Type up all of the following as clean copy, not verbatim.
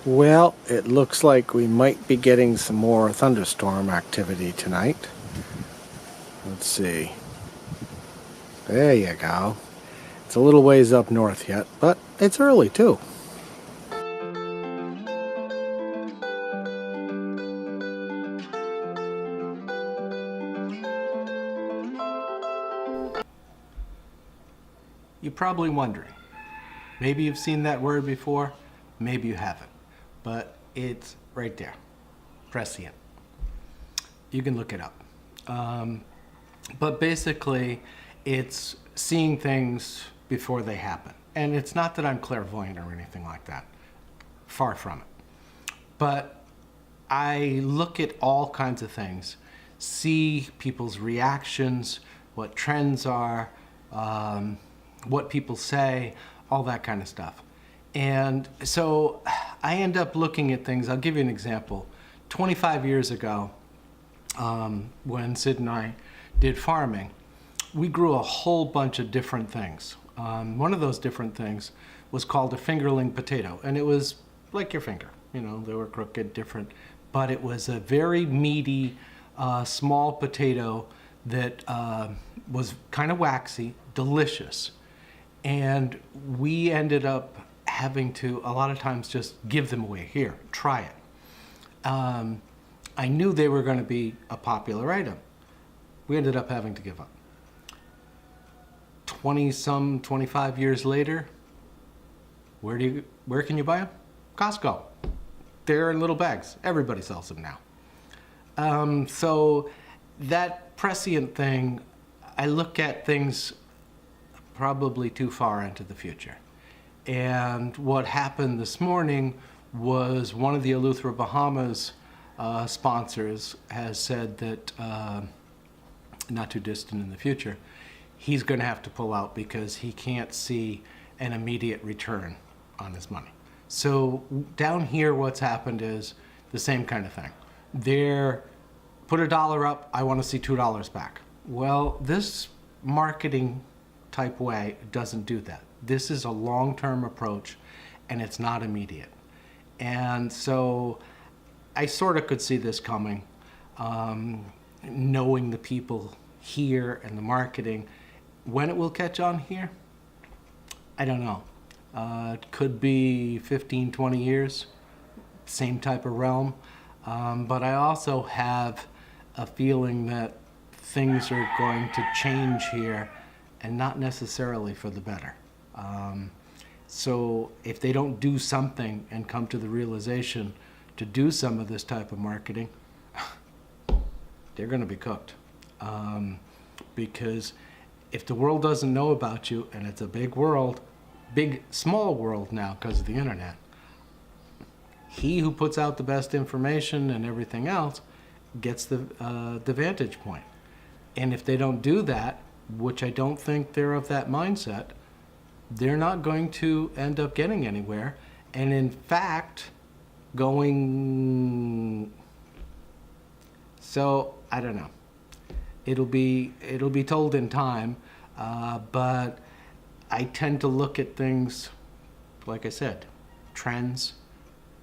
Well, it looks like we might be getting some more thunderstorm activity tonight. Let's see. There you go. It's a little ways up north yet, but it's early too. You're probably wondering, maybe you've seen that word before, maybe you haven't, but it's right there, prescient. You can look it up. But basically, it's seeing things before they happen. And it's not that I'm clairvoyant or anything like that, far from it. But I look at all kinds of things, see people's reactions, what trends are, what people say, all that kind of stuff. And so I end up looking at things. I'll give you an example. 25 years ago, when Sid and I did farming, we grew a whole bunch of different things. One of those different things was called a fingerling potato, and it was like your finger. You know, they were crooked, different, but it was a very meaty, small potato that was kind of waxy, delicious. And we ended up having to, a lot of times, just give them away. Here, try it. I knew they were going to be a popular item. We ended up having to give up. 25 years later, where can you buy them? Costco. They're in little bags. Everybody sells them now. So that prescient thing, I look at things probably too far into the future. And what happened this morning was one of the Eleuthera Bahamas sponsors has said that, not too distant in the future, he's going to have to pull out because he can't see an immediate return on his money. So down here what's happened is the same kind of thing. They're put $1 up, I want to see $2 back. Well, this marketing type way doesn't do that. This is a long-term approach and it's not immediate. And so I sort of could see this coming, knowing the people here and the marketing. When it will catch on here, I don't know. It could be 15, 20 years, same type of realm. But I also have a feeling that things are going to change here and not necessarily for the better. So if they don't do something and come to the realization to do some of this type of marketing, they're going to be cooked. Because if the world doesn't know about you, and it's a big world, big, small world now because of the internet, he who puts out the best information and everything else gets the vantage point. And if they don't do that, which I don't think they're of that mindset, they're not going to end up getting anywhere. And in fact, so I don't know. It'll be told in time, but I tend to look at things, like I said, trends,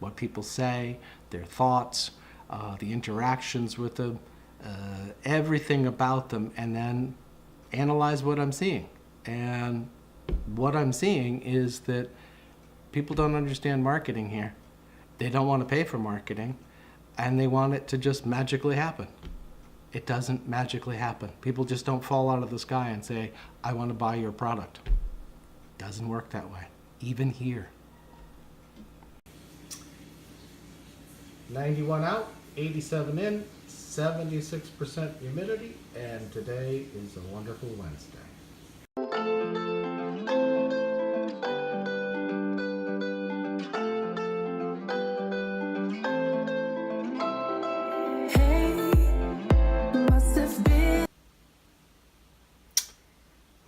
what people say, their thoughts, the interactions with them, everything about them, and then analyze what I'm seeing. And what I'm seeing is that people don't understand marketing here. They don't want to pay for marketing, and they want it to just magically happen. It doesn't magically happen. People just don't fall out of the sky and say, I want to buy your product. It doesn't work that way, even here. 91 out, 87 in, 76% humidity, and today is a wonderful Wednesday.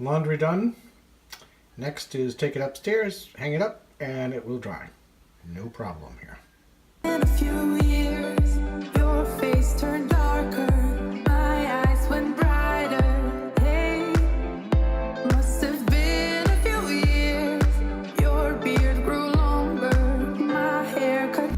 Laundry done. Next is take it upstairs, hang it up, and it will dry. No problem here. In a few years, your face turned darker, my eyes went brighter. Hey, must have been a few years. Your beard grew longer, my hair cut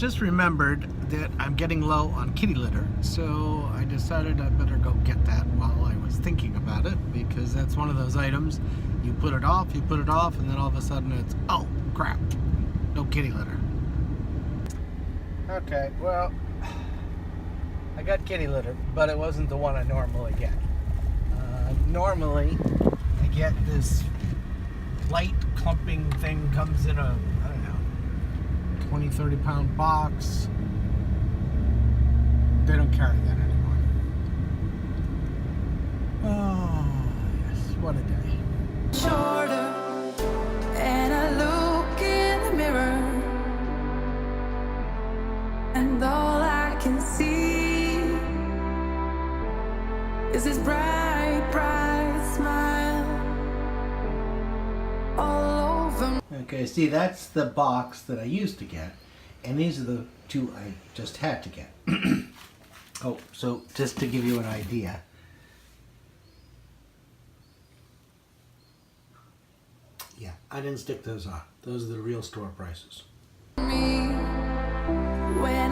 just remembered that I'm getting low on kitty litter, so I decided I better go get that while I was thinking about it, because that's one of those items, you put it off, and then all of a sudden it's, oh crap, no kitty litter. Okay, well, I got kitty litter, but it wasn't the one I normally get. Normally, I get this light clumping thing, comes in a, I don't know, 20, 30 pound box. They don't carry that anymore. Oh, yes, what a day. Shorter, and I look in the mirror, and all I can see is this bright, bright smile all over me. Okay, see, that's the box that I used to get, and these are the two I just had to get. Oh, so just to give you an idea. Yeah, I didn't stick those on. Those are the real store prices. When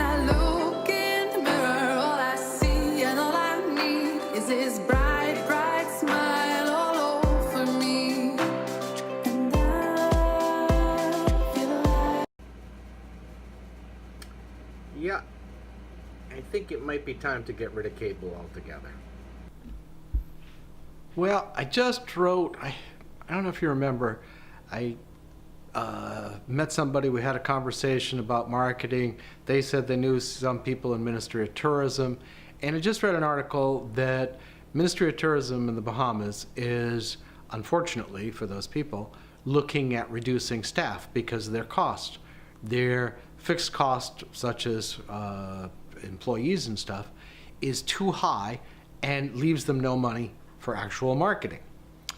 I look in the mirror, all I see and all I need is this bright, bright smile all over me. And I feel like Yeah, I think it might be time to get rid of cable altogether. Well, I just wrote, I don't know if you remember, I met somebody, we had a conversation about marketing. They said they knew some people in Ministry of Tourism, and I just read an article that Ministry of Tourism in the Bahamas is, unfortunately for those people, looking at reducing staff because of their cost. Their fixed cost, such as employees and stuff, is too high and leaves them no money for actual marketing.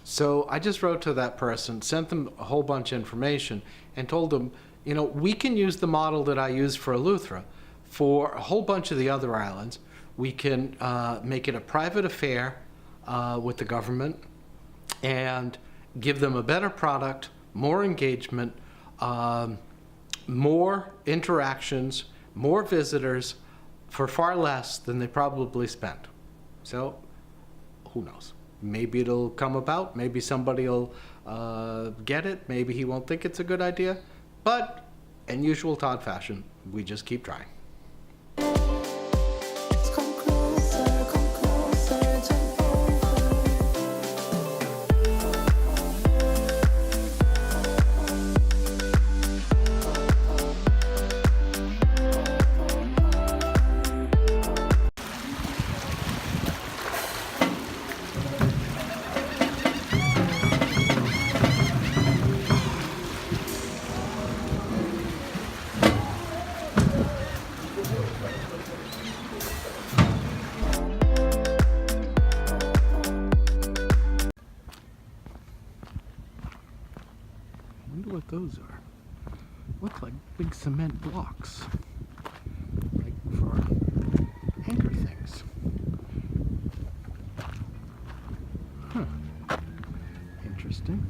So I just wrote to that person, sent them a whole bunch of information, and told them, you know, we can use the model that I use for Eleuthera for a whole bunch of the other islands. We can make it a private affair with the government and give them a better product, more engagement, more interactions, more visitors for far less than they probably spent. So who knows? Maybe it'll come about. Maybe somebody will get it. Maybe he won't think it's a good idea. But in usual Todd fashion, we just keep trying. come closer, jump over. I wonder what those are. Look like big cement blocks, like for anchor things. Huh. Interesting.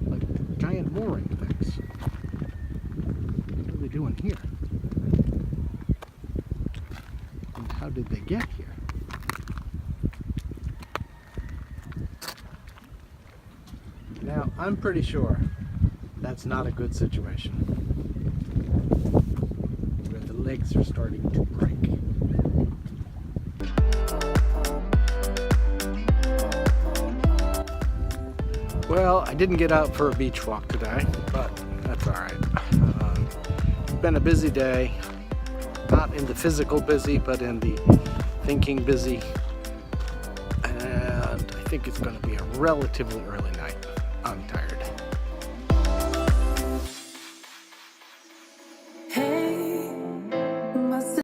Like giant mooring things. What are they doing here? And how did they get here? Now, I'm pretty sure that's not a good situation, where the legs are starting to break. Well, I didn't get out for a beach walk today, but that's all right. It's been a busy day, not in the physical busy, but in the thinking busy, and I think it's going to be a relatively early night. I'm tired.